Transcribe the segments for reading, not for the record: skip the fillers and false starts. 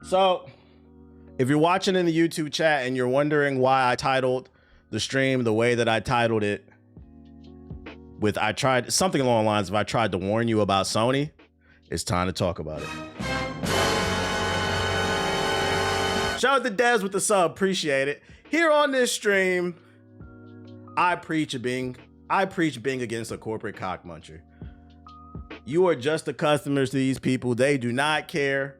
So, if you're watching in the YouTube chat and you're wondering why I titled the stream the way that I titled it, with I tried something along the lines of I tried to warn you about Sony, it's time to talk about it. Shout out to Dez with the sub, appreciate it. Here on this stream, I preach being against a corporate cockmuncher. You are just the customers to these people. They do not care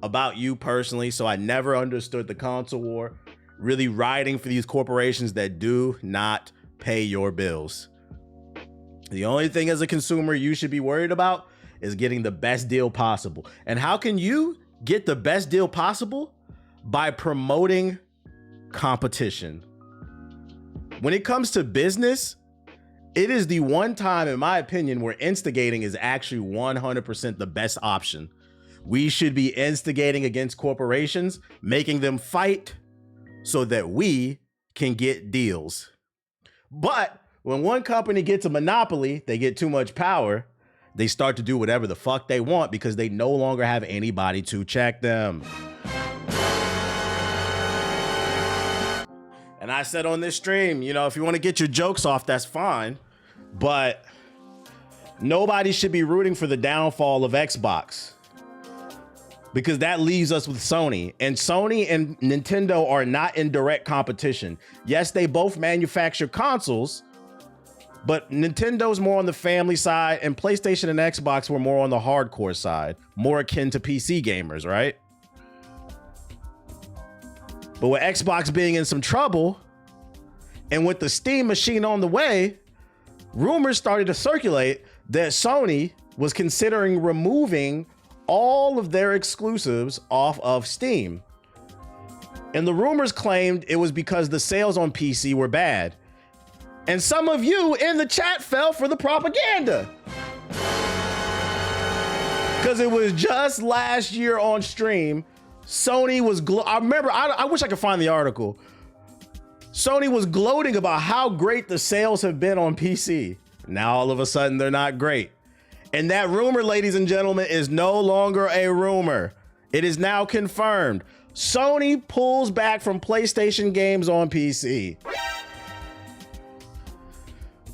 about you personally, so I never understood the console war, really riding for these corporations that do not pay your bills. The only thing as a consumer you should be worried about is getting the best deal possible. And how can you get the best deal possible? By promoting competition. When it comes to business, it is the one time, in my opinion, where instigating is actually 100% the best option. We should be instigating against corporations, making them fight so that we can get deals. But when one company gets a monopoly, they get too much power, they start to do whatever the fuck they want because they no longer have anybody to check them. And I said on this stream, you know, if you want to get your jokes off, that's fine. But nobody should be rooting for the downfall of Xbox, because that leaves us with Sony. And Sony and Nintendo are not in direct competition. Yes, they both manufacture consoles, but Nintendo's more on the family side and PlayStation and Xbox were more on the hardcore side, more akin to PC gamers, right? But with Xbox being in some trouble and with the Steam machine on the way, rumors started to circulate that Sony was considering removing all of their exclusives off of Steam. And the rumors claimed it was because the sales on PC were bad. And some of you in the chat fell for the propaganda. Because it was just last year on stream, Sony was, I remember, I wish I could find the article. Sony was gloating about how great the sales have been on PC. Now all of a sudden they're not great. And that rumor, ladies and gentlemen, is no longer a rumor. It is now confirmed. Sony pulls back from PlayStation games on PC.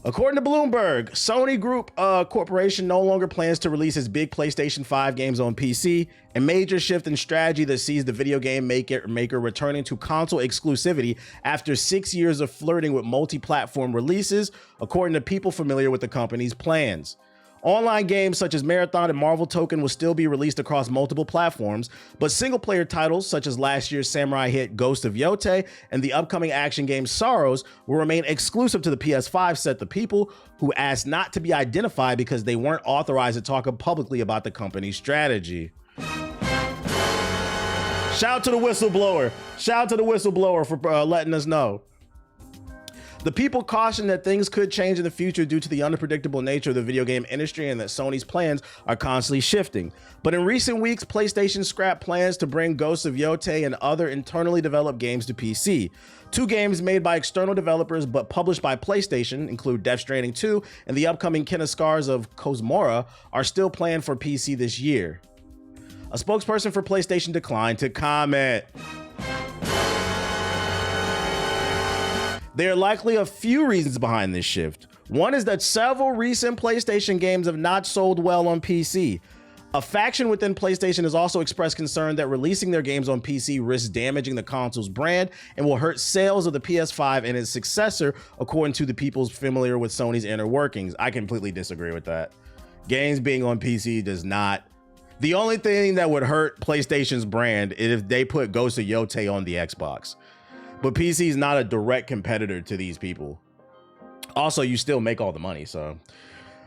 According to Bloomberg, Sony Group Corporation no longer plans to release its big PlayStation 5 games on PC, a major shift in strategy that sees the video game maker returning to console exclusivity after 6 years of flirting with multi-platform releases, according to people familiar with the company's plans. Online games such as Marathon and Marvel Token will still be released across multiple platforms, but single-player titles such as last year's samurai hit Ghost of Yotei and the upcoming action game Sorrows will remain exclusive to the PS5, said the people, who asked not to be identified because they weren't authorized to talk publicly about the company's strategy. Shout out to the whistleblower. Shout out to the whistleblower for letting us know. The people caution that things could change in the future due to the unpredictable nature of the video game industry and that Sony's plans are constantly shifting. But in recent weeks, PlayStation scrapped plans to bring Ghosts of Yotei and other internally developed games to PC. Two games made by external developers but published by PlayStation include Death Stranding 2 and the upcoming Ken of Scars of Cosmora are still planned for PC this year. A spokesperson for PlayStation declined to comment. There are likely a few reasons behind this shift. One is that several recent PlayStation games have not sold well on PC. A faction within PlayStation has also expressed concern that releasing their games on PC risks damaging the console's brand and will hurt sales of the PS5 and its successor, according to the people familiar with Sony's inner workings. I completely disagree with that. Games being on PC does not. The only thing that would hurt PlayStation's brand is if they put Ghost of Yotei on the Xbox. But PC is not a direct competitor to these people. Also, you still make all the money, so.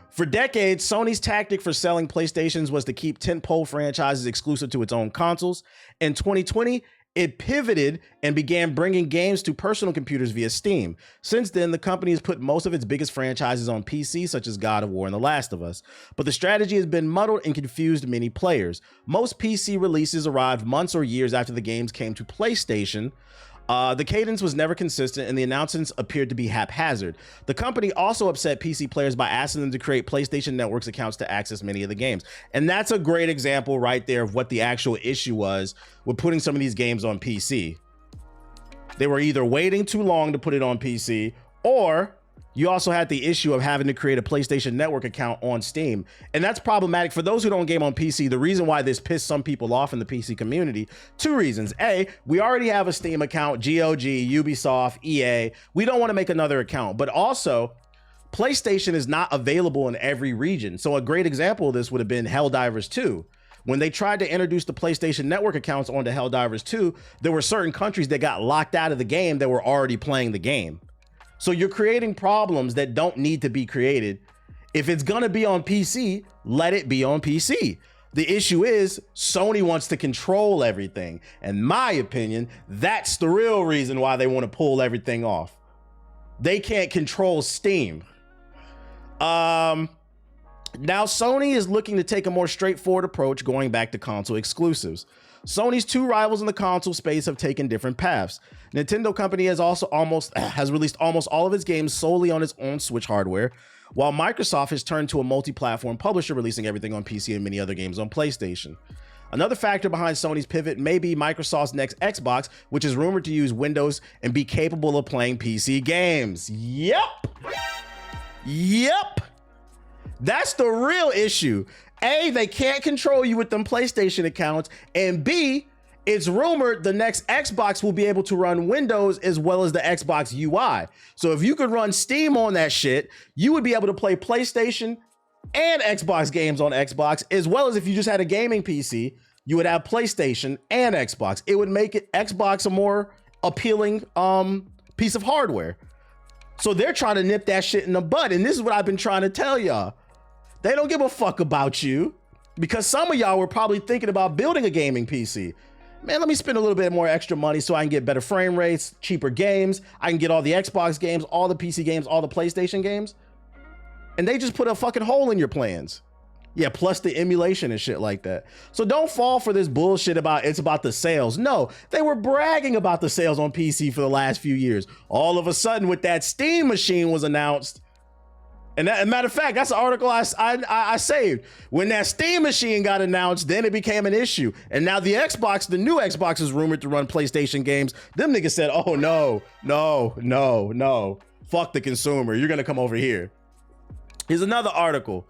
For decades, Sony's tactic for selling PlayStations was to keep tentpole franchises exclusive to its own consoles. In 2020, it pivoted and began bringing games to personal computers via Steam. Since then, the company has put most of its biggest franchises on PC, such as God of War and The Last of Us. But the strategy has been muddled and confused many players. Most PC releases arrived months or years after the games came to PlayStation. The cadence was never consistent and the announcements appeared to be haphazard. The company also upset PC players by asking them to create PlayStation Network's accounts to access many of the games. And that's a great example right there of what the actual issue was with putting some of these games on PC. They were either waiting too long to put it on PC, or you also had the issue of having to create a PlayStation Network account on Steam. And that's problematic. For those who don't game on PC, the reason why this pissed some people off in the PC community, two reasons. A, we already have a Steam account, GOG, Ubisoft, EA. We don't want to make another account. But also, PlayStation is not available in every region. So a great example of this would have been Helldivers 2. When they tried to introduce the PlayStation Network accounts onto Helldivers 2, there were certain countries that got locked out of the game that were already playing the game. So you're creating problems that don't need to be created. If it's gonna be on PC, let it be on PC. The issue is Sony wants to control everything. In my opinion, that's the real reason why they want to pull everything off. They can't control Steam. Now Sony is looking to take a more straightforward approach going back to console exclusives. Sony's two rivals in the console space have taken different paths. Nintendo company has released almost all of its games solely on its own Switch hardware, while Microsoft has turned to a multi-platform publisher, releasing everything on PC and many other games on PlayStation. Another factor behind Sony's pivot may be Microsoft's next Xbox, which is rumored to use Windows and be capable of playing PC games. Yep. That's the real issue. A, they can't control you with them PlayStation accounts, and B, it's rumored the next Xbox will be able to run Windows as well as the Xbox UI. So if you could run Steam on that shit, you would be able to play PlayStation and Xbox games on Xbox, as well as if you just had a gaming PC, you would have PlayStation and Xbox. It would make Xbox a more appealing piece of hardware. So they're trying to nip that shit in the bud. And this is what I've been trying to tell y'all. They don't give a fuck about you, because some of y'all were probably thinking about building a gaming PC. Man, let me spend a little bit more extra money so I can get better frame rates, cheaper games. I can get all the Xbox games, all the PC games, all the PlayStation games. And they just put a fucking hole in your plans. Yeah, plus the emulation and shit like that. So don't fall for this bullshit about it's about the sales. No, they were bragging about the sales on PC for the last few years. All of a sudden, with that Steam machine was announced, and as a matter of fact, that's the article I saved. When that Steam machine got announced, then it became an issue. And now the Xbox, the new Xbox, is rumored to run PlayStation games. Them niggas said, oh no. Fuck the consumer. You're gonna come over here. Here's another article.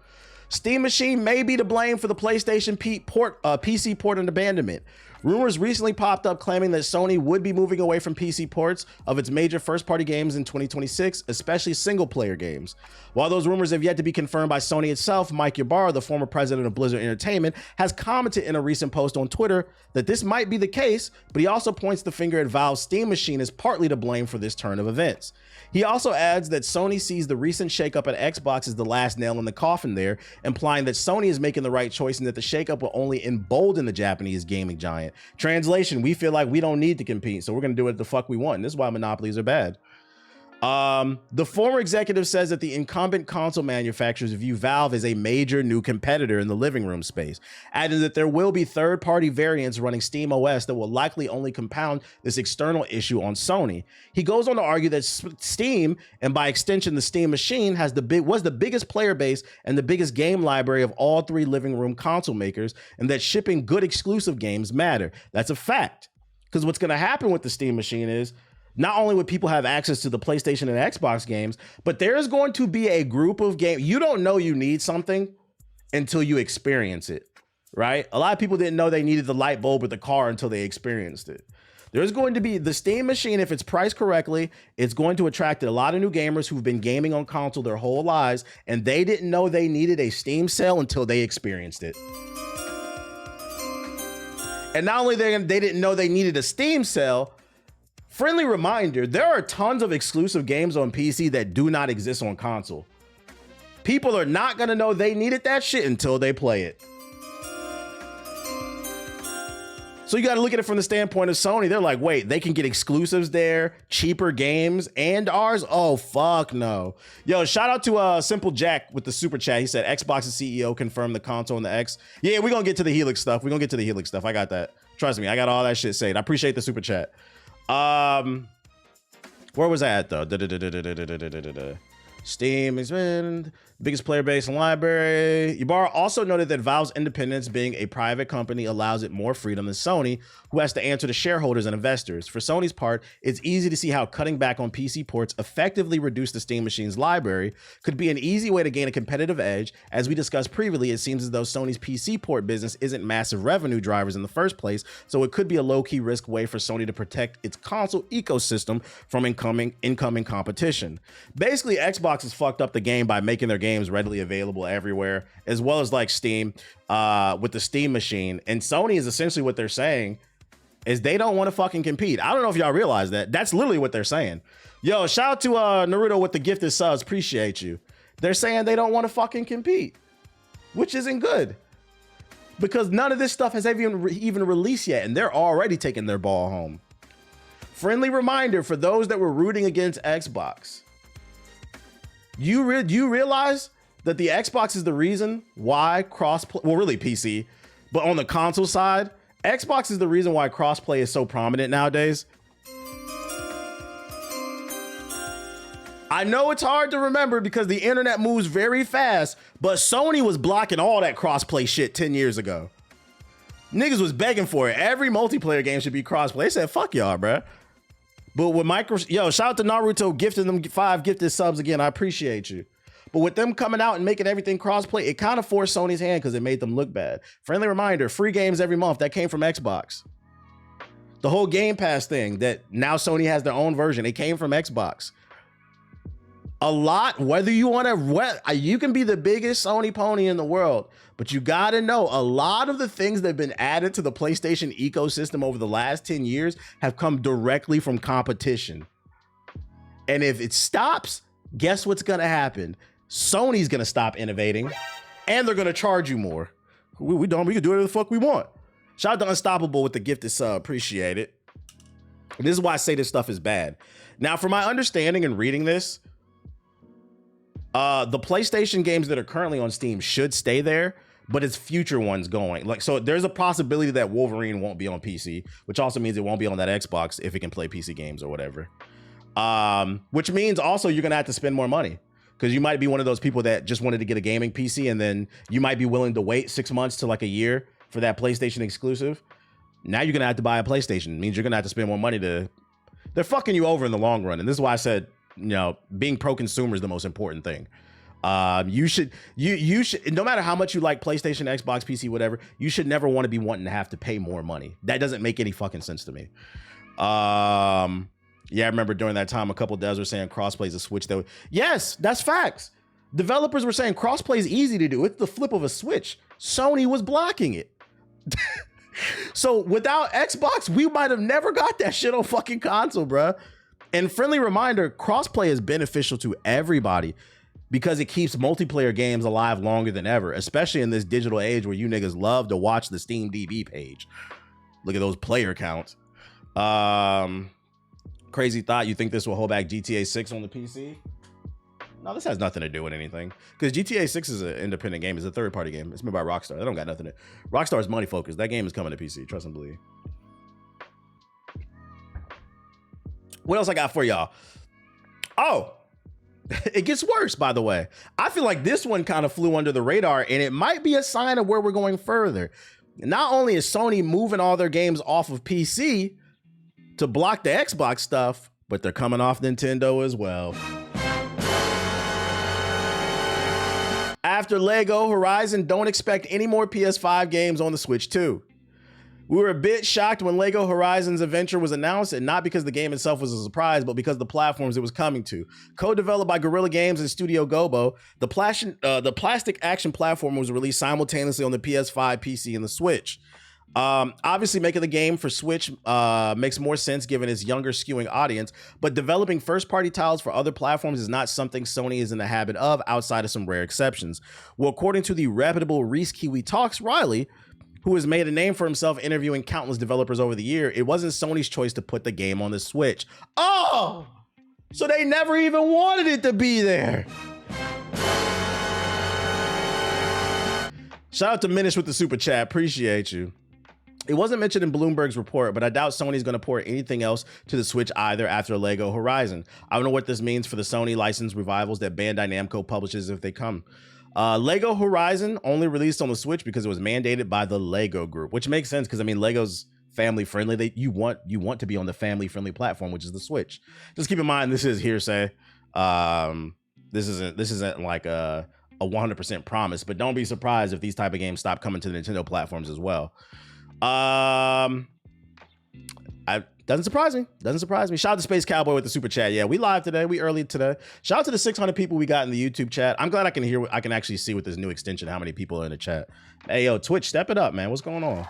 Steam machine may be to blame for the PlayStation PC port and abandonment. Rumors recently popped up claiming that Sony would be moving away from PC ports of its major first-party games in 2026, especially single-player games. While those rumors have yet to be confirmed by Sony itself, Mike Ybarra, the former president of Blizzard Entertainment, has commented in a recent post on Twitter that this might be the case, but he also points the finger at Valve's Steam machine as partly to blame for this turn of events. He also adds that Sony sees the recent shakeup at Xbox as the last nail in the coffin there, implying that Sony is making the right choice and that the shakeup will only embolden the Japanese gaming giant. Translation, we feel like we don't need to compete, so we're going to do what the fuck we want. And this is why monopolies are bad. The former executive says that the incumbent console manufacturers view Valve as a major new competitor in the living room space, adding that there will be third-party variants running Steam OS that will likely only compound this external issue on Sony. He goes on to argue that Steam, and by extension the Steam machine, was the biggest player base and the biggest game library of all three living room console makers, and that shipping good exclusive games matter. That's a fact. Because what's going to happen with the Steam machine is, not only would people have access to the PlayStation and Xbox games, but there's going to be a group of games. You don't know you need something until you experience it, right? A lot of people didn't know they needed the light bulb with the car until they experienced it. There's going to be the Steam machine, if it's priced correctly, it's going to attract a lot of new gamers who've been gaming on console their whole lives, and they didn't know they needed a Steam sale until they experienced it. And not only they didn't know they needed a Steam sale, friendly reminder, there are tons of exclusive games on PC that do not exist on console. People are not going to know they needed that shit until they play it. So you got to look at it from the standpoint of Sony. They're like, wait, they can get exclusives there, cheaper games, and ours? Oh, fuck no. Yo, shout out to Simple Jack with the super chat. He said Xbox's CEO confirmed the console and the X. Yeah, we're going to get to the Helix stuff. I got that. Trust me, I got all that shit saved. I appreciate the super chat. Where was I at though? Steam has been biggest player base and library. Ybarra also noted that Valve's independence, being a private company, allows it more freedom than Sony, who has to answer to shareholders and investors. For Sony's part, it's easy to see how cutting back on PC ports effectively reduced the Steam machine's library could be an easy way to gain a competitive edge. As we discussed previously, it seems as though Sony's PC port business isn't massive revenue drivers in the first place, so it could be a low-key risk way for Sony to protect its console ecosystem from incoming competition. Basically, Xbox has fucked up the game by making their games readily available everywhere, as well as like Steam with the Steam machine. And Sony is essentially what they're saying is they don't want to fucking compete. I don't know if y'all realize that. That's literally what they're saying. Yo, shout out to Naruto with the gifted subs. Appreciate you. They're saying they don't want to fucking compete, which isn't good because none of this stuff has even released yet, and they're already taking their ball home. Friendly reminder for those that were rooting against Xbox. You realize that the Xbox is the reason why crossplay, well, really PC, but on the console side, Xbox is the reason why crossplay is so prominent nowadays. I know it's hard to remember because the internet moves very fast, but Sony was blocking all that crossplay shit 10 years ago. Niggas was begging for it. Every multiplayer game should be crossplay. They said, fuck y'all, bruh. But with yo, shout out to Naruto gifting them 5 gifted subs again. I appreciate you. But with them coming out and making everything crossplay, it kind of forced Sony's hand because it made them look bad. Friendly reminder, free games every month. That came from Xbox. The whole Game Pass thing that now Sony has their own version, it came from Xbox. A lot, whether you want to, you can be the biggest Sony pony in the world, but you got to know a lot of the things that have been added to the PlayStation ecosystem over the last 10 years have come directly from competition. And if it stops, guess what's going to happen? Sony's going to stop innovating and they're going to charge you more. We can do whatever the fuck we want. Shout out to Unstoppable with the gifted sub. Appreciate it. And this is why I say this stuff is bad. Now, from my understanding and reading this, the PlayStation games that are currently on Steam should stay there, but it's future ones going. Like, so there's a possibility that Wolverine won't be on PC, which also means it won't be on that Xbox if it can play PC games or whatever. Which means also you're gonna have to spend more money because you might be one of those people that just wanted to get a gaming PC and then you might be willing to wait 6 months to like a year for that PlayStation exclusive. Now you're gonna have to buy a PlayStation. It means you're gonna have to spend more money they're fucking you over in the long run. And this is why I said, you know, being pro-consumer is the most important thing. You should, no matter how much you like PlayStation, Xbox, PC, whatever, you should never want to be wanting to have to pay more money. That doesn't make any fucking sense to me. Yeah, I remember during that time, a couple devs were saying crossplay is a switch. Yes, that's facts. Developers were saying crossplay is easy to do. It's the flip of a switch. Sony was blocking it. So without Xbox, we might have never got that shit on fucking console, bruh. And friendly reminder, crossplay is beneficial to everybody because it keeps multiplayer games alive longer than ever, especially in this digital age where you niggas love to watch the Steam DB page. Look at those player counts. Crazy thought, you think this will hold back GTA 6 on the PC? No, this has nothing to do with anything because GTA 6 is an independent game. It's a third-party game. It's made by Rockstar. They don't got nothing to. Rockstar is money focused. That game is coming to PC. Trust and believe. What else I got for y'all? Oh, it gets worse, by the way. I feel like this one kind of flew under the radar, and it might be a sign of where we're going further. Not only is Sony moving all their games off of PC to block the Xbox stuff, but they're coming off Nintendo as well. After Lego Horizon, don't expect any more PS5 games on the Switch 2. We were a bit shocked when Lego Horizons Adventure was announced, and not because the game itself was a surprise, but because of the platforms it was coming to. Co-developed by Guerrilla Games and Studio Gobo, the plastic action platform was released simultaneously on the PS5, PC, and the Switch. Obviously, making the game for Switch makes more sense given its younger skewing audience, but developing first-party titles for other platforms is not something Sony is in the habit of outside of some rare exceptions. Well, according to the reputable Reese Kiwi Talks Riley, who has made a name for himself interviewing countless developers over the year, it wasn't Sony's choice to put the game on the Switch. Oh, so they never even wanted it to be there. Shout out to Minish with the super chat. Appreciate you. It wasn't mentioned in Bloomberg's report, but I doubt Sony's going to port anything else to the Switch either after Lego Horizon. I don't know what this means for the Sony licensed revivals that Bandai Namco publishes if they come. Lego Horizon only released on the Switch because it was mandated by the Lego Group, which makes sense because I mean Lego's family friendly. You want to be on the family friendly platform, which is the Switch. Just keep in mind this is hearsay. This isn't like a 100% promise, but don't be surprised if these type of games stop coming to the Nintendo platforms as well. Doesn't surprise me. Shout out to Space Cowboy with the super chat. Yeah, we live today. We early today. Shout out to the 600 people we got in the YouTube chat. I'm glad I can actually see with this new extension how many people are in the chat. Hey, yo, Twitch, step it up, man. What's going on?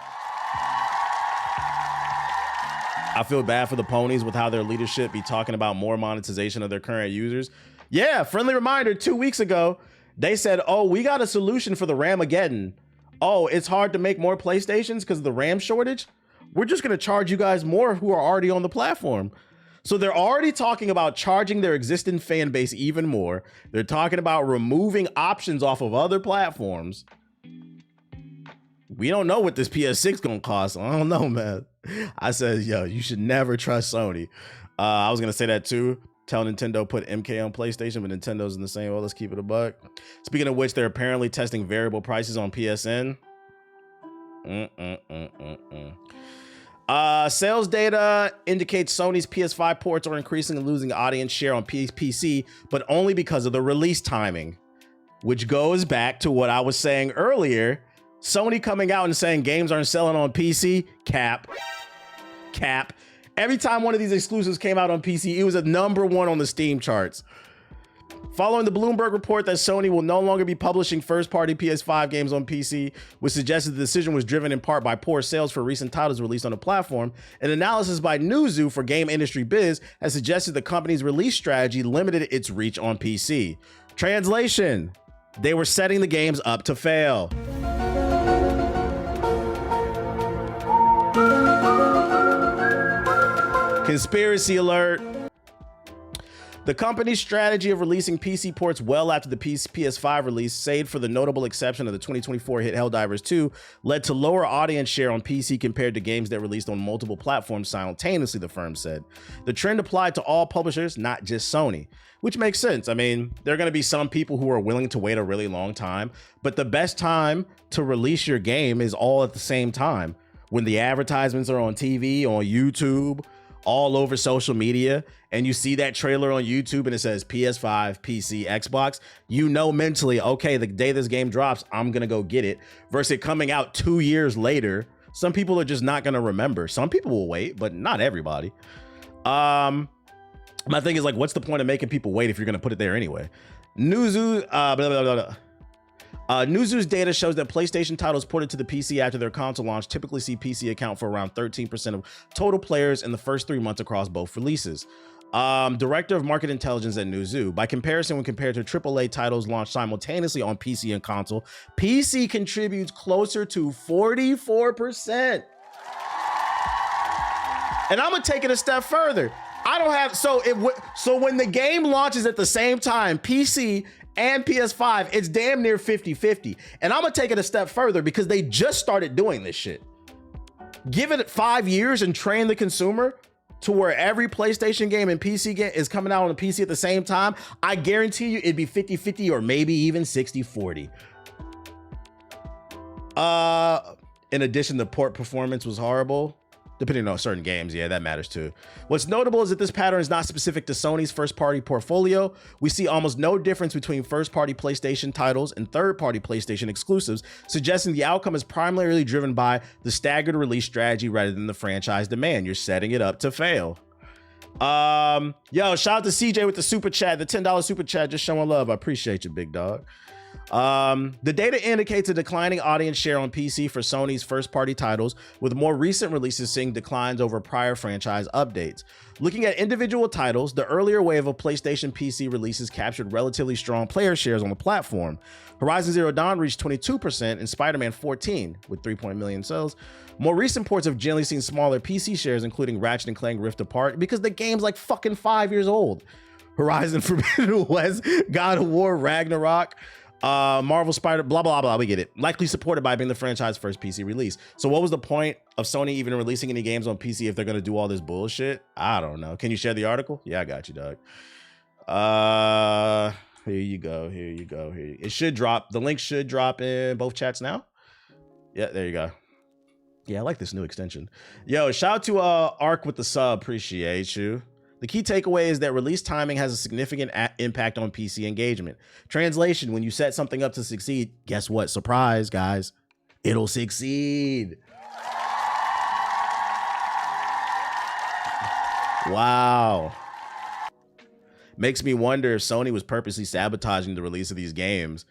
I feel bad for the ponies with how their leadership be talking about more monetization of their current users. Yeah, friendly reminder, 2 weeks ago, they said, oh, we got a solution for the Ramageddon. Oh, it's hard to make more PlayStations because of the RAM shortage? We're just going to charge you guys more who are already on the platform. So they're already talking about charging their existing fan base even more. They're talking about removing options off of other platforms. We don't know what this PS6 going to cost. I don't know, man. I said, yo, you should never trust Sony. I was going to say that too. Tell Nintendo put MK on PlayStation, but Nintendo's in the same. Well, let's keep it a buck. Speaking of which, they're apparently testing variable prices on PSN. Sales data indicates Sony's PS5 ports are increasingly losing audience share on PC, but only because of the release timing, which goes back to what I was saying earlier. Sony coming out and saying games aren't selling on PC, cap. Every time one of these exclusives came out on PC, it was a #1 on the Steam charts. Following the Bloomberg report that Sony will no longer be publishing first-party PS5 games on PC, which suggested the decision was driven in part by poor sales for recent titles released on the platform, an analysis by Newzoo for Game Industry Biz has suggested the company's release strategy limited its reach on PC. Translation: they were setting the games up to fail. Conspiracy alert. The company's strategy of releasing PC ports well after the PS5 release, save for the notable exception of the 2024 hit Helldivers 2, led to lower audience share on PC compared to games that released on multiple platforms simultaneously, the firm said. The trend applied to all publishers, not just Sony, which makes sense. I mean, there are going to be some people who are willing to wait a really long time, but the best time to release your game is all at the same time. When the advertisements are on TV, on YouTube, all over social media, and you see that trailer on YouTube and it says PS5, PC, Xbox, you know mentally, okay, the day this game drops, I'm gonna go get it, versus it coming out 2 years later. Some people are just not gonna remember. Some people will wait, but not everybody. My thing is like, what's the point of making people wait if you're gonna put it there anyway? Newzoo's data shows that PlayStation titles ported to the PC after their console launch typically see PC account for around 13% of total players in the first 3 months across both releases. Director of Market Intelligence at Newzoo. By comparison, when compared to AAA titles launched simultaneously on PC and console, PC contributes closer to 44%. And I'm gonna take it a step further. So when the game launches at the same time, PC and PS5, it's damn near 50-50. And I'm gonna take it a step further because they just started doing this shit. Give it 5 years and train the consumer to where every PlayStation game and PC game is coming out on the PC at the same time. I guarantee you it'd be 50-50 or maybe even 60-40. In addition, the port performance was horrible. Depending on certain games, yeah, that matters too. What's notable is that this pattern is not specific to Sony's first-party portfolio. We see almost no difference between first-party PlayStation titles and third-party PlayStation exclusives, suggesting the outcome is primarily driven by the staggered release strategy rather than the franchise demand. You're setting it up to fail. Yo, shout out to CJ with the super chat, the $10 super chat, just showing love. I appreciate you, big dog. The data indicates a declining audience share on PC for Sony's first-party titles, with more recent releases seeing declines over prior franchise updates. Looking at individual titles, the earlier wave of PlayStation PC releases captured relatively strong player shares on the platform. Horizon Zero Dawn reached 22% and Spider-Man 14 with 3 million sales. More recent ports have generally seen smaller PC shares, including Ratchet and Clank Rift Apart, because the game's like fucking 5 years old. Horizon Forbidden West, God of War Ragnarok, Marvel Spider, blah, blah, blah. We get it. Likely supported by being the franchise's first PC release. So what was the point of Sony even releasing any games on PC if they're going to do all this bullshit? I don't know. Can you share the article? Yeah, I got you, dog. Here you go. Here you go. Here. It should drop. The link should drop in both chats now. Yeah, there you go. Yeah, I like this new extension. Yo, shout out to Arc with the sub. Appreciate you. The key takeaway is that release timing has a significant impact on PC engagement. Translation, when you set something up to succeed, guess what? Surprise, guys. It'll succeed. Wow. Makes me wonder if Sony was purposely sabotaging the release of these games.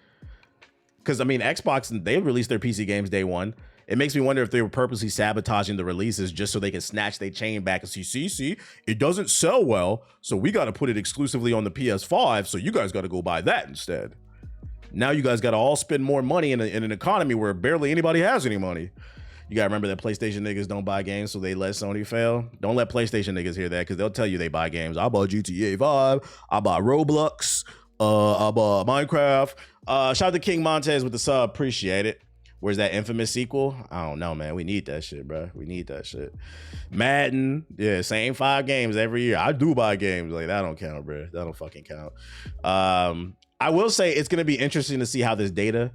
Because, I mean, Xbox, they released their PC games day one. It makes me wonder if they were purposely sabotaging the releases just so they can snatch their chain back and see, it doesn't sell well, so we got to put it exclusively on the PS5, so you guys got to go buy that instead. Now you guys got to all spend more money in an economy where barely anybody has any money. You got to remember that PlayStation niggas don't buy games, so they let Sony fail. Don't let PlayStation niggas hear that, because they'll tell you they buy games. I bought GTA 5, I bought Roblox, I bought Minecraft. Shout out to King Montez with the sub, appreciate it. Where's that infamous sequel? I don't know, man. We need that shit, bro. We need that shit. Madden, yeah, same 5 games every year. I do buy games. Like, that don't count, bro. That don't fucking count. I will say it's going to be interesting to see how this data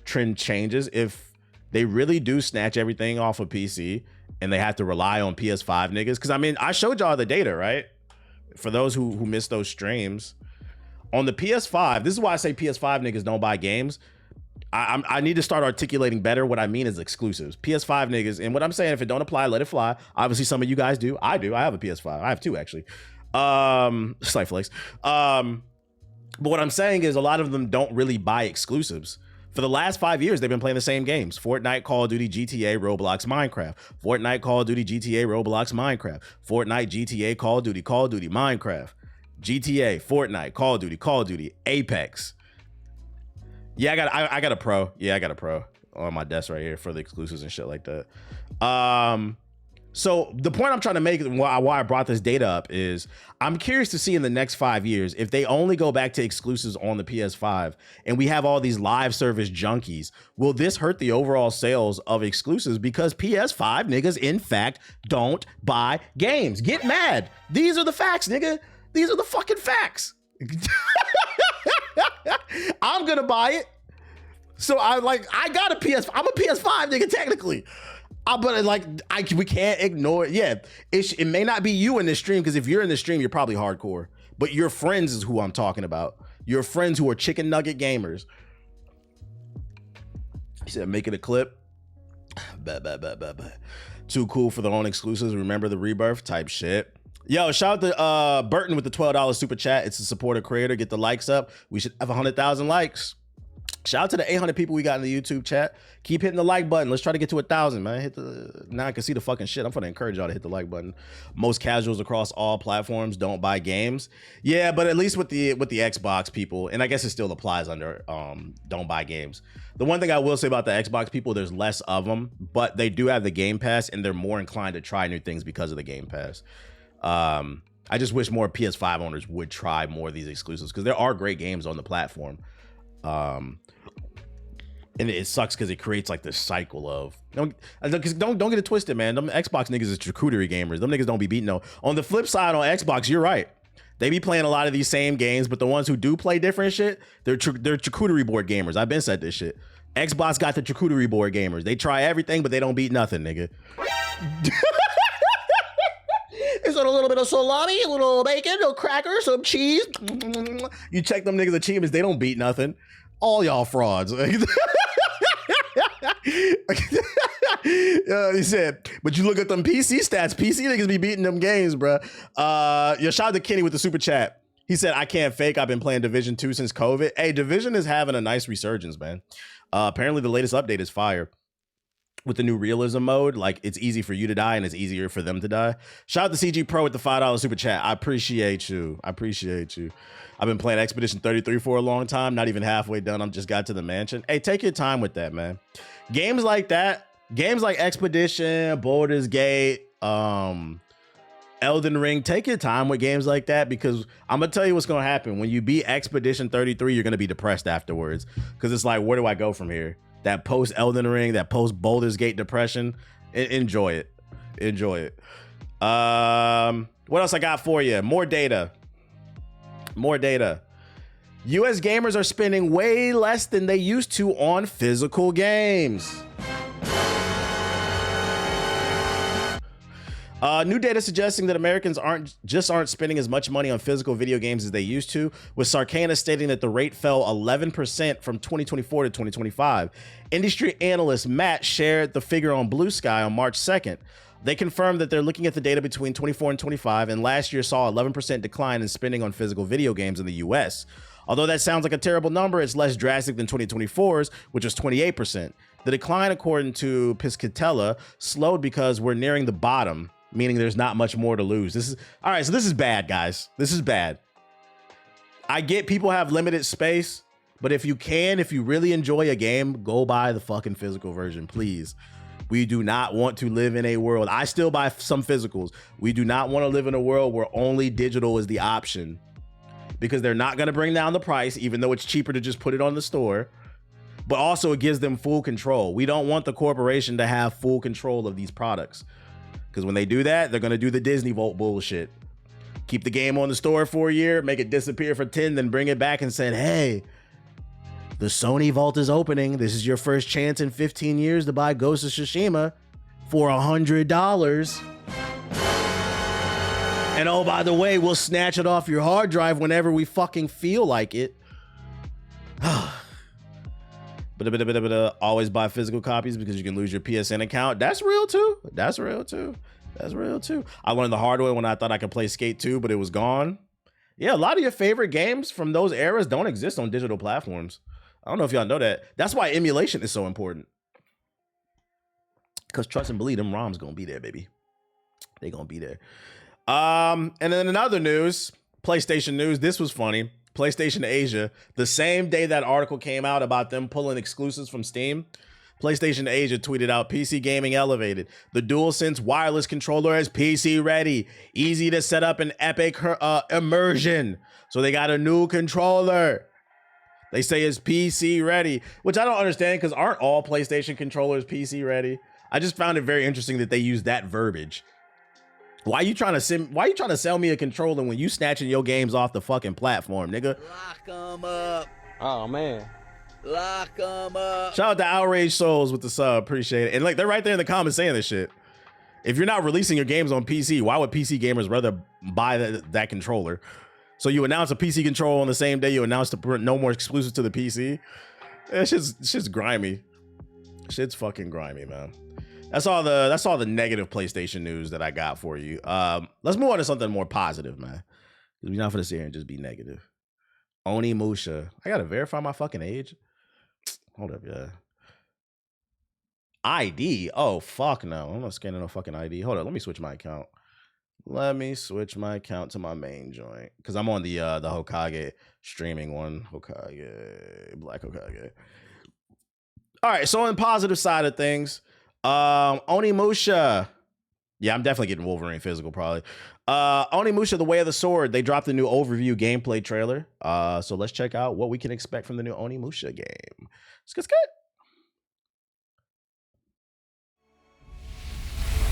trend changes. If they really do snatch everything off of PC and they have to rely on PS5 niggas. Because, I mean, I showed y'all the data, right? For those who missed those streams. On the PS5, this is why I say PS5 niggas don't buy games. I need to start articulating better. What I mean is exclusives. PS5 niggas, and what I'm saying, if it don't apply, let it fly. Obviously, some of you guys do. I do. I have a PS5. I have 2 actually. Slight flex. But what I'm saying is a lot of them don't really buy exclusives. For the last 5 years, they've been playing the same games: Fortnite, Call of Duty, GTA, Roblox, Minecraft. Fortnite, Call of Duty, GTA, Roblox, Minecraft. Fortnite, GTA, Call of Duty, Minecraft. GTA, Fortnite, Call of Duty, Apex. Yeah, I got a pro. Yeah, I got a pro on my desk right here for the exclusives and shit like that. So the point I'm trying to make, why I brought this data up, is I'm curious to see in the next 5 years, if they only go back to exclusives on the PS5 and we have all these live service junkies, will this hurt the overall sales of exclusives? Because PS5 niggas, in fact, don't buy games. Get mad. These are the facts, nigga. These are the fucking facts. I'm gonna buy it. So I got a PS5. I'm a PS5 nigga technically. But we can't ignore it. Yeah, it may not be you in this stream, because if you're in the stream, you're probably hardcore. But your friends is who I'm talking about. Your friends who are chicken nugget gamers. He said, making a clip. Too cool for their own exclusives. Remember the rebirth type shit. Yo, shout out to Burton with the $12 super chat. It's a supporter creator. Get the likes up. We should have 100,000 likes. Shout out to the 800 people we got in the YouTube chat. Keep hitting the like button. Let's try to get to 1,000, man. Now I can see the fucking shit. I'm gonna encourage y'all to hit the like button. Most casuals across all platforms don't buy games. Yeah, but at least with the Xbox people, and I guess it still applies under don't buy games. The one thing I will say about the Xbox people, there's less of them, but they do have the Game Pass, and they're more inclined to try new things because of the Game Pass. I just wish more PS5 owners would try more of these exclusives, because there are great games on the platform. And it sucks because it creates like this cycle of don't get it twisted, man. Them Xbox niggas is charcuterie gamers. Them niggas don't be beating no. On the flip side, on Xbox, you're right. They be playing a lot of these same games, but the ones who do play different shit, they're charcuterie board gamers. I've been said this shit. Xbox got the charcuterie board gamers. They try everything, but they don't beat nothing, nigga. Is it a little bit of salami, a little bacon, a cracker, some cheese? You check them niggas' achievements, they don't beat nothing. All y'all frauds. He said, but you look at them PC stats, PC niggas be beating them games, bro. Shout out to Kenny with the super chat. He said, I can't fake. I've been playing Division 2 since COVID. Hey, Division is having a nice resurgence, man. Apparently the latest update is fire. With the new realism mode, like, it's easy for you to die and it's easier for them to die. Shout out to CG Pro with the $5 super chat. I appreciate you. I've been playing Expedition 33 for a long time. Not even halfway done. I'm just got to the mansion. Hey, take your time with that, man. Games like that, games like Expedition, Baldur's Gate, Elden Ring. Take your time with games like that, because I'm gonna tell you what's gonna happen. When you beat Expedition 33, you're gonna be depressed afterwards, because it's like, where do I go from here? That post Elden Ring, that post Baldur's Gate depression. Enjoy it. Enjoy it. What else I got for you? More data. More data. US gamers are spending way less than they used to on physical games. New data suggesting that Americans aren't spending as much money on physical video games as they used to, with Sarcana stating that the rate fell 11% from 2024 to 2025. Industry analyst Matt shared the figure on Blue Sky on March 2nd. They confirmed that they're looking at the data between 24 and 25, and last year saw 11% decline in spending on physical video games in the US. Although that sounds like a terrible number, it's less drastic than 2024's, which was 28%. The decline, according to Piscatella, slowed because we're nearing the bottom, meaning there's not much more to lose. This is bad, guys. This is bad. I get people have limited space, but if you really enjoy a game, go buy the fucking physical version, please. We do not want to live in a world. I still buy some physicals. We do not want to live in a world where only digital is the option, because they're not going to bring down the price, even though it's cheaper to just put it on the store. But also it gives them full control. We don't want the corporation to have full control of these products, because when they do that, they're going to do the Disney Vault bullshit. Keep the game on the store for a year, make it disappear for 10, then bring it back and say, hey, the Sony Vault is opening. This is your first chance in 15 years to buy Ghost of Tsushima for $100. And oh, by the way, we'll snatch it off your hard drive whenever we fucking feel like it. But always buy physical copies because you can lose your PSN account. That's real too. That's real too. That's real too. I learned the hard way when I thought I could play Skate 2, but it was gone. Yeah, a lot of your favorite games from those eras don't exist on digital platforms. I don't know if y'all know that. That's why emulation is so important. Because trust and believe, them ROMs gonna be there, baby. They gonna be there. And then in other news, PlayStation news, this was funny. PlayStation Asia, the same day that article came out about them pulling exclusives from Steam, PlayStation Asia tweeted out, PC gaming elevated. The DualSense wireless controller is PC ready. Easy to set up an epic immersion. So they got a new controller. They say it's PC ready, which I don't understand, because aren't all PlayStation controllers PC ready? I just found it very interesting that they use that verbiage. Why you trying to sell me a controller when you snatching your games off the fucking platform, nigga? Lock 'em up. Oh man. Lock 'em up. Shout out to Outrage Souls with the sub, appreciate it. And like, they're right there in the comments saying this shit. If you're not releasing your games on PC, why would PC gamers rather buy that controller? So you announce a PC controller on the same day you announce no more exclusive to the PC. It's just grimy. Shit's fucking grimy, man. That's all the negative PlayStation news that I got for you. Let's move on to something more positive, man. We're not gonna sit here and just be negative. Onimusha. I gotta verify my fucking age. Hold up, yeah. ID? Oh, fuck no. I'm not scanning no fucking ID. Hold up, let me switch my account. Let me switch my account to my main joint, because I'm on the Hokage streaming one. Hokage, Black Hokage. All right, so on the positive side of things, Onimusha. Yeah, I'm definitely getting Wolverine physical probably. Onimusha, The Way of the Sword. They dropped a new overview gameplay trailer. So let's check out what we can expect from the new Onimusha game. Let's get.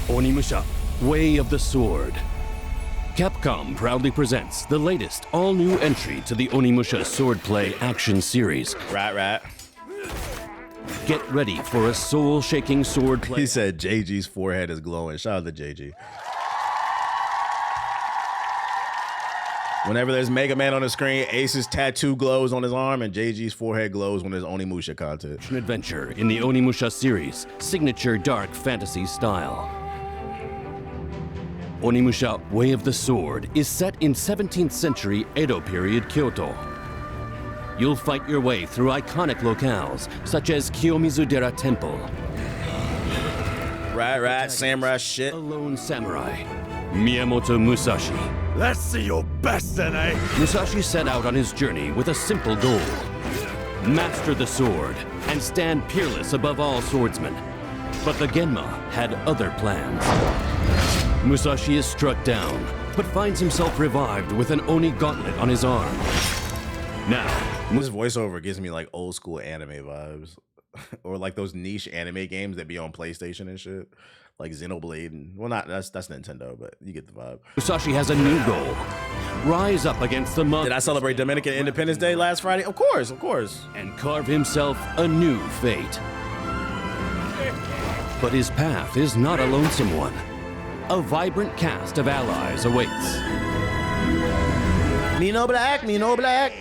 Onimusha, Way of the Sword. Capcom proudly presents the latest all-new entry to the Onimusha Swordplay action series. Right. Get ready for a soul-shaking swordplay. He said JG's forehead is glowing. Shout out to JG. Whenever there's Mega Man on the screen, Ace's tattoo glows on his arm, and JG's forehead glows when there's Onimusha content. An adventure in the Onimusha series, signature dark fantasy style. Onimusha Way of the Sword is set in 17th century Edo period Kyoto. You'll fight your way through iconic locales such as Kiyomizu-dera Temple. Right, samurai shit. A lone samurai, Miyamoto Musashi. Let's see your best, Sene. Musashi set out on his journey with a simple goal: master the sword and stand peerless above all swordsmen. But the Genma had other plans. Musashi is struck down, but finds himself revived with an Oni gauntlet on his arm. Now, This voiceover gives me like old school anime vibes. Or like those niche anime games that be on PlayStation and shit. Like Xenoblade and that's Nintendo, but you get the vibe. Musashi has a new goal. Rise up against the monsters. Did I celebrate Dominican Independence Day last Friday? Of course, of course. And carve himself a new fate. But his path is not a lonesome one. A vibrant cast of allies awaits. Me no black, me no black.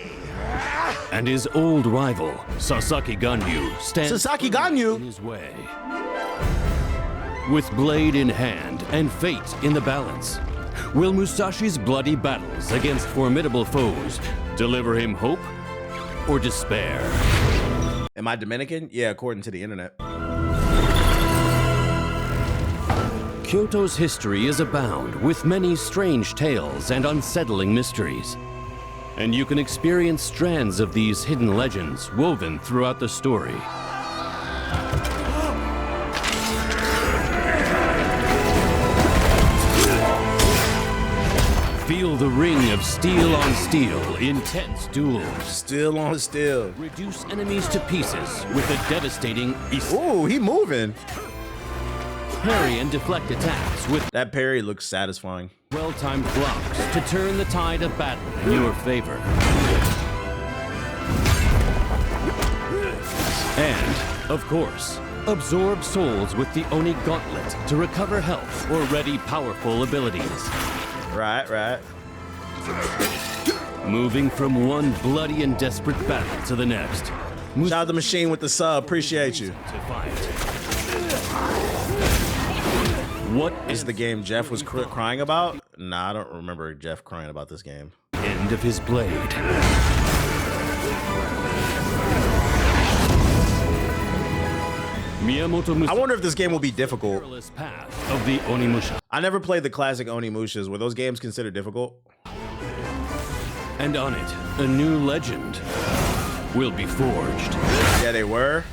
And his old rival, Sasaki Ganyu, stands Sasaki in Ganyu. his way. With blade in hand and fate in the balance, will Musashi's bloody battles against formidable foes deliver him hope or despair? Am I Dominican? Yeah, according to the internet. Kyoto's history is abound with many strange tales and unsettling mysteries. And you can experience strands of these hidden legends woven throughout the story. Feel the ring of steel on steel, intense duels. Still on still. Reduce enemies to pieces with a devastating Ooh, he moving. parry and deflect attacks with That parry looks satisfying. well-timed blocks to turn the tide of battle in your favor. And, of course, absorb souls with the Oni Gauntlet to recover health or ready powerful abilities. Right. Moving from one bloody and desperate battle to the next. Shout out the machine with the sub. Appreciate you. To fight. What Is the game Jeff was crying about? Nah, I don't remember Jeff crying about this game. end of his blade? Miyamoto I wonder if this game will be difficult. perilous path of the Onimusha. I never played the classic Onimushas. Were those games considered difficult? And on it, a new legend will be forged. Yeah, they were.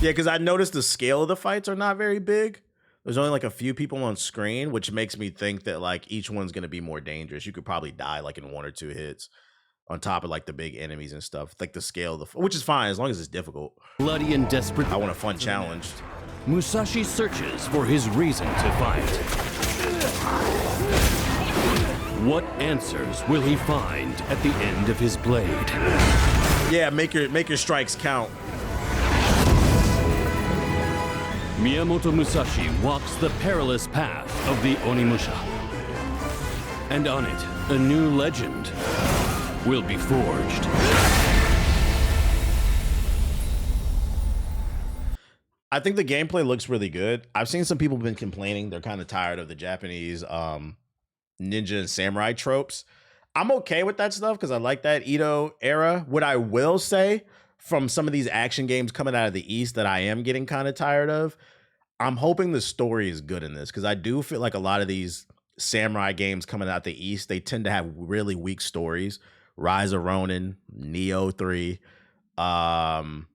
Yeah, because I noticed the scale of the fights are not very big. There's only like a few people on screen, which makes me think that like each one's going to be more dangerous. You could probably die like in 1 or 2 hits on top of like the big enemies and stuff. Like the scale of which is fine as long as it's difficult. Bloody and desperate. I want a fun challenge. Musashi searches for his reason to fight. What answers will he find at the end of his blade? Yeah, make your strikes count. Miyamoto Musashi walks the perilous path of the Onimusha. And on it, a new legend will be forged. I think the gameplay looks really good. I've seen some people been complaining they're kind of tired of the Japanese ninja and samurai tropes. I'm okay with that stuff because I like that Edo era. What I will say from some of these action games coming out of the East that I am getting kind of tired of, I'm hoping the story is good in this because I do feel like a lot of these samurai games coming out the East, they tend to have really weak stories. Rise of Ronin, Neo 3. I'm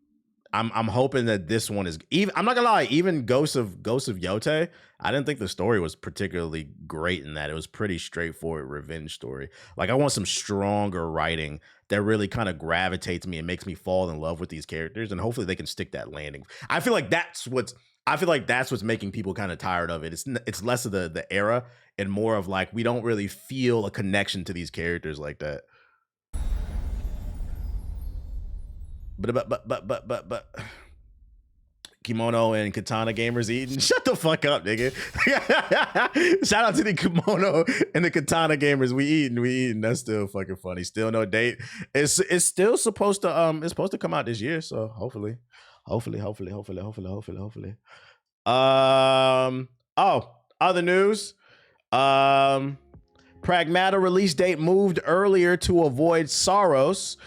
hoping that this one is even. I'm not gonna lie, even Ghosts of Yote, I didn't think the story was particularly great in that. It was pretty straightforward revenge story. Like I want some stronger writing that really kind of gravitates me and makes me fall in love with these characters, and hopefully they can stick that landing. I feel like that's what's making people kind of tired of it. It's less of the era and more of like we don't really feel a connection to these characters like that. But Kimono and Katana gamers eating. Shut the fuck up, nigga. Shout out to the Kimono and the Katana gamers. We eating. That's still fucking funny. Still no date. It's still supposed to come out this year. So hopefully. Other news. Pragmata release date moved earlier to avoid Saros.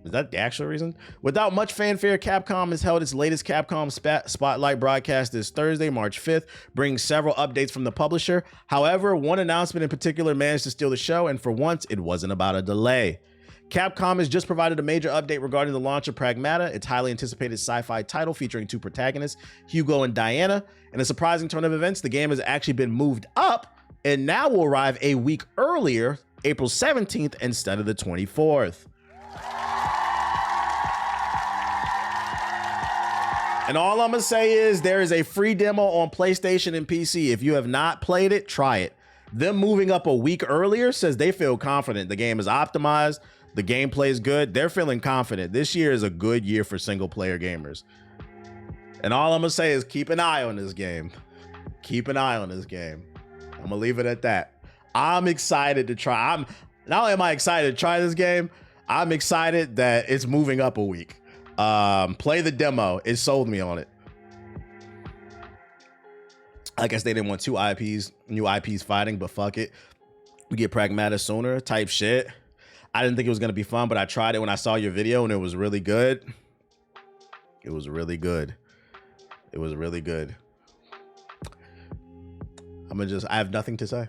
Is that the actual reason? Without much fanfare, Capcom has held its latest Capcom Spotlight broadcast this Thursday, March 5th, bringing several updates from the publisher. However, one announcement in particular managed to steal the show, and for once, it wasn't about a delay. Capcom has just provided a major update regarding the launch of Pragmata, its highly anticipated sci-fi title featuring 2 protagonists, Hugo and Diana. In a surprising turn of events, the game has actually been moved up and now will arrive a week earlier, April 17th instead of the 24th. And all I'm gonna say is there is a free demo on PlayStation and PC. If you have not played it, try it. Them moving up a week earlier says they feel confident. The game is optimized. The gameplay is good. They're feeling confident. This year is a good year for single player gamers. And all I'm gonna say is keep an eye on this game. Keep an eye on this game. I'm gonna leave it at that. I'm excited to try. Not only am I excited to try this game, I'm excited that it's moving up a week. Play the demo. It sold me on it. I guess they didn't want new IPs fighting, but fuck it. We get Pragmata sooner type shit. I didn't think it was going to be fun, but I tried it when I saw your video and it was really good. It was really good. It was really good. I have nothing to say.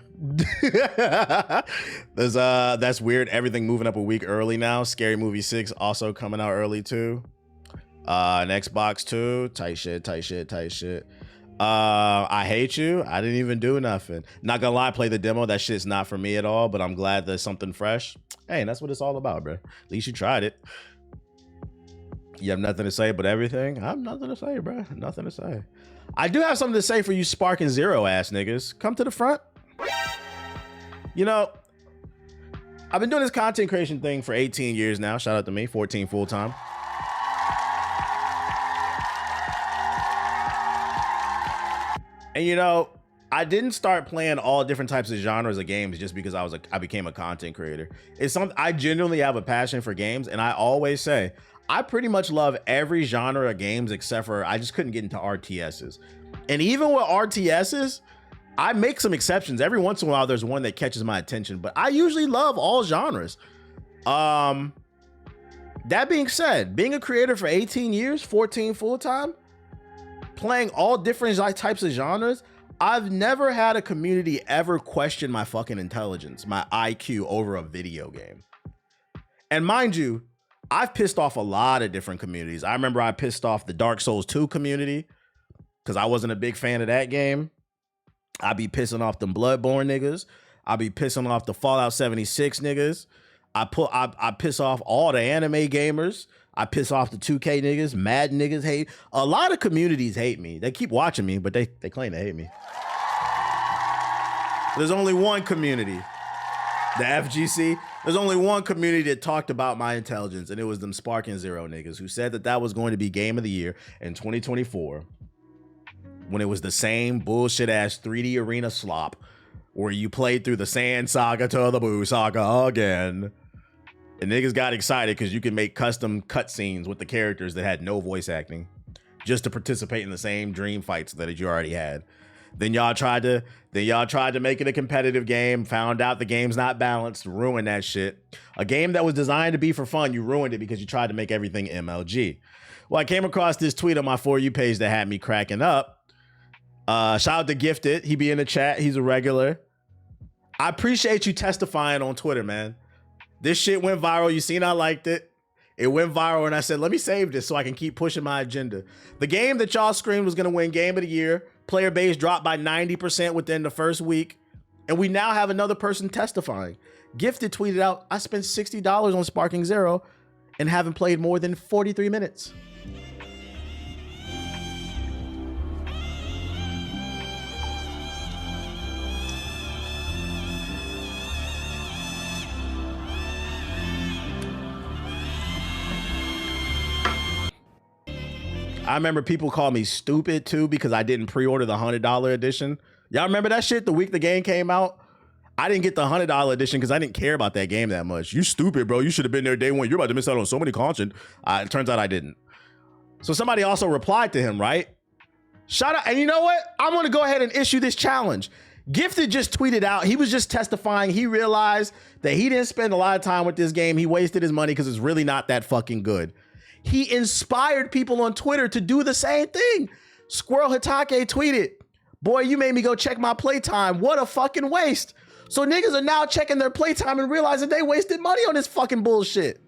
That's weird. Everything moving up a week early now. Scary Movie 6 also coming out early too. An Xbox 2. Tight shit. I hate you. I didn't even do nothing. Not gonna lie, play the demo. That shit's not for me at all, but I'm glad there's something fresh. Hey, and that's what it's all about, bro. At least you tried it. You have nothing to say but everything? I have nothing to say, bro. Nothing to say. I do have something to say for you Sparking Zero ass niggas. Come to the front. You know, I've been doing this content creation thing for 18 years now. Shout out to me, 14 full time. And you know, I didn't start playing all different types of genres of games just because I became a content creator. It's something I genuinely have a passion for games, and I always say I pretty much love every genre of games except for I just couldn't get into RTSs. And even with RTSs, I make some exceptions. Every once in a while, there's one that catches my attention, but I usually love all genres. That being said, being a creator for 18 years, 14 full time, playing all different types of genres, I've never had a community ever question my fucking intelligence, my IQ over a video game. And mind you, I've pissed off a lot of different communities. I remember I pissed off the Dark Souls 2 community because I wasn't a big fan of that game. I be pissing off them Bloodborne niggas. I be pissing off the Fallout 76 niggas. I piss off all the anime gamers. I piss off the 2K niggas. Mad niggas hate. A lot of communities hate me. They keep watching me, but they claim to hate me. There's only one community, the FGC. There's only one community that talked about my intelligence, and it was them Sparking Zero niggas who said that was going to be Game of the Year in 2024 when it was the same bullshit ass 3D arena slop where you played through the Sand Saga to the Boo Saga again. And niggas got excited because you can make custom cutscenes with the characters that had no voice acting just to participate in the same dream fights that you already had. Then y'all tried to make it a competitive game, found out the game's not balanced, ruined that shit. A game that was designed to be for fun, you ruined it because you tried to make everything MLG. Well, I came across this tweet on my For You page that had me cracking up. Shout out to Gifted. He be in the chat. He's a regular. I appreciate you testifying on Twitter, man. This shit went viral. You seen I liked it. It went viral, and I said, let me save this so I can keep pushing my agenda. The game that y'all screamed was going to win Game of the Year. Player base dropped by 90% within the first week. And we now have another person testifying. Gifted tweeted out, I spent $60 on Sparking Zero and haven't played more than 43 minutes. I remember people called me stupid too because I didn't pre-order the $100 edition. Y'all remember that shit the week the game came out? I didn't get the $100 edition because I didn't care about that game that much. You stupid, bro. You should have been there day one. You're about to miss out on so many content. It turns out I didn't. So somebody also replied to him, right? Shout out. And you know what? I'm going to go ahead and issue this challenge. Gifted just tweeted out. He was just testifying. He realized that he didn't spend a lot of time with this game. He wasted his money because it's really not that fucking good. He inspired people on Twitter to do the same thing. Squirrel Hitake tweeted, boy, you made me go check my playtime. What a fucking waste. So niggas are now checking their playtime and realizing they wasted money on this fucking bullshit.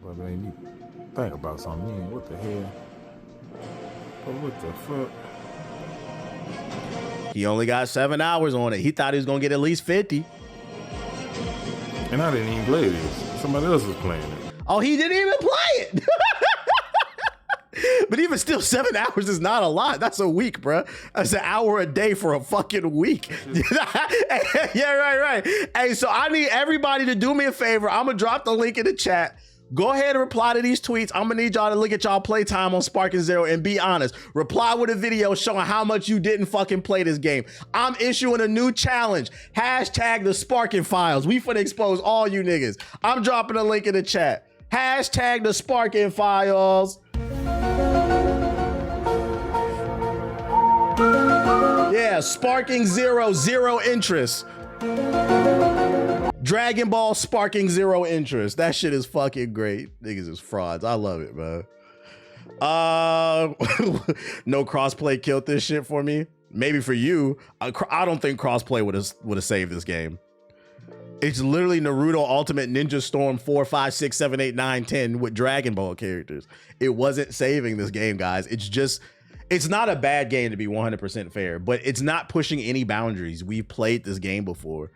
But man, you think about something, man. What the hell? But what the fuck? He only got 7 hours on it. He thought he was gonna get at least 50. And I didn't even play this. Somebody else was playing it. Oh, he didn't even play it. But even still, 7 hours is not a lot. That's a week, bro. That's an hour a day for a fucking week. Yeah, right. Hey, so I need everybody to do me a favor. I'm gonna drop the link in the chat. Go ahead and reply to these tweets. I'm gonna need y'all to look at y'all playtime on Sparking Zero and be honest. Reply with a video showing how much you didn't fucking play this game. I'm issuing a new challenge. Hashtag the Sparking Files. We finna expose all you niggas. I'm dropping a link in the chat. Hashtag the Sparking Files. Yeah, Sparking Zero, zero interest. Dragon Ball Sparking Zero interest. That shit is fucking great. Niggas is frauds. I love it, bro. No crossplay killed this shit for me. Maybe for you. I don't think crossplay would have saved this game. It's literally Naruto Ultimate Ninja Storm 4, 5, 6, 7, 8, 9, 10 with Dragon Ball characters. It wasn't saving this game, guys. It's not a bad game to be 100% fair, but it's not pushing any boundaries. We've played this game before.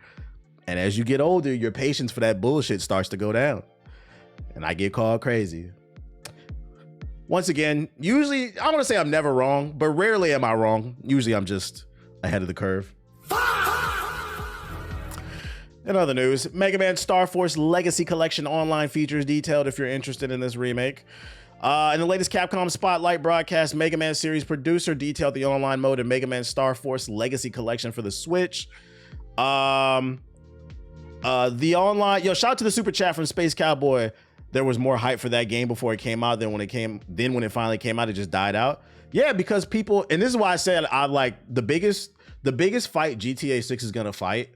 And as you get older, your patience for that bullshit starts to go down. And I get called crazy. Once again, usually, I want to say I'm never wrong, but rarely am I wrong. Usually I'm just ahead of the curve. In other news, Mega Man Star Force Legacy Collection online features detailed if you're interested in this remake. In the latest Capcom Spotlight broadcast, Mega Man series producer detailed the online mode in Mega Man Star Force Legacy Collection for the Switch. The online, shout out to the super chat from Space Cowboy. There was more hype for that game before it came out than when it finally came out, it just died out. Yeah, because people, and this is why I said I like the biggest fight GTA 6 is gonna fight.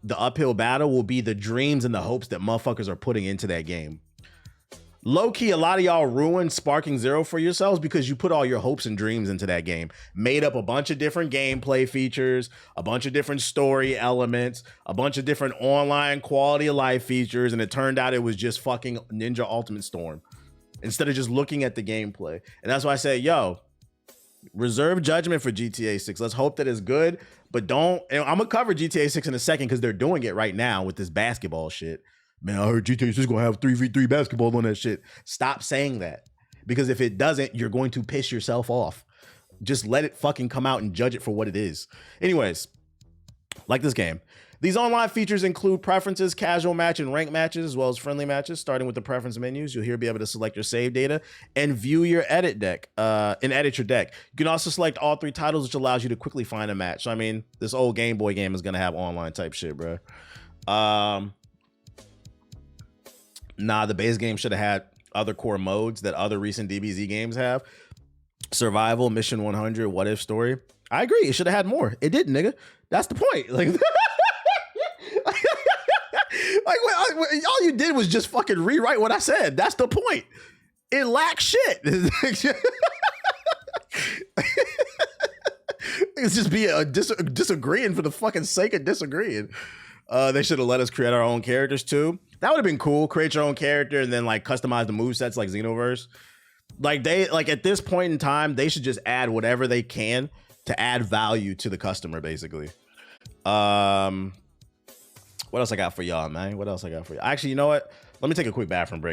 The uphill battle will be the dreams and the hopes that motherfuckers are putting into that game. Low key, a lot of y'all ruined Sparking Zero for yourselves because you put all your hopes and dreams into that game. Made up a bunch of different gameplay features, a bunch of different story elements, a bunch of different online quality of life features, and it turned out it was just fucking Ninja Ultimate Storm instead of just looking at the gameplay. And that's why I say, reserve judgment for GTA 6. Let's hope that it's good, but don't. And I'm gonna cover GTA 6 in a second because they're doing it right now with this basketball shit. Man, I heard GTA 6 is gonna have 3v3 basketball on that shit. Stop saying that, because if it doesn't, you're going to piss yourself off. Just let it fucking come out and judge it for what it is. Anyways, like this game. These online features include preferences, casual match, and rank matches, as well as friendly matches. Starting with the preference menus, you'll here be able to select your save data and view your edit deck, and edit your deck. You can also select all 3 titles, which allows you to quickly find a match. So, I mean, this old Game Boy game is gonna have online type shit, bro. Nah, the base game should have had other core modes that other recent DBZ games have. Survival, Mission 100, What If Story. I agree, it should have had more. It didn't, nigga. That's the point. All you did was just fucking rewrite what I said. That's the point. It lacks shit. It's just be disagreeing for the fucking sake of disagreeing. They should have let us create our own characters too. That would have been cool. Create your own character and then customize the movesets like Xenoverse. At this point in time, they should just add whatever they can to add value to the customer, basically. What else I got for y'all, man? What else I got for you? Actually, you know what? Let me take a quick bathroom break.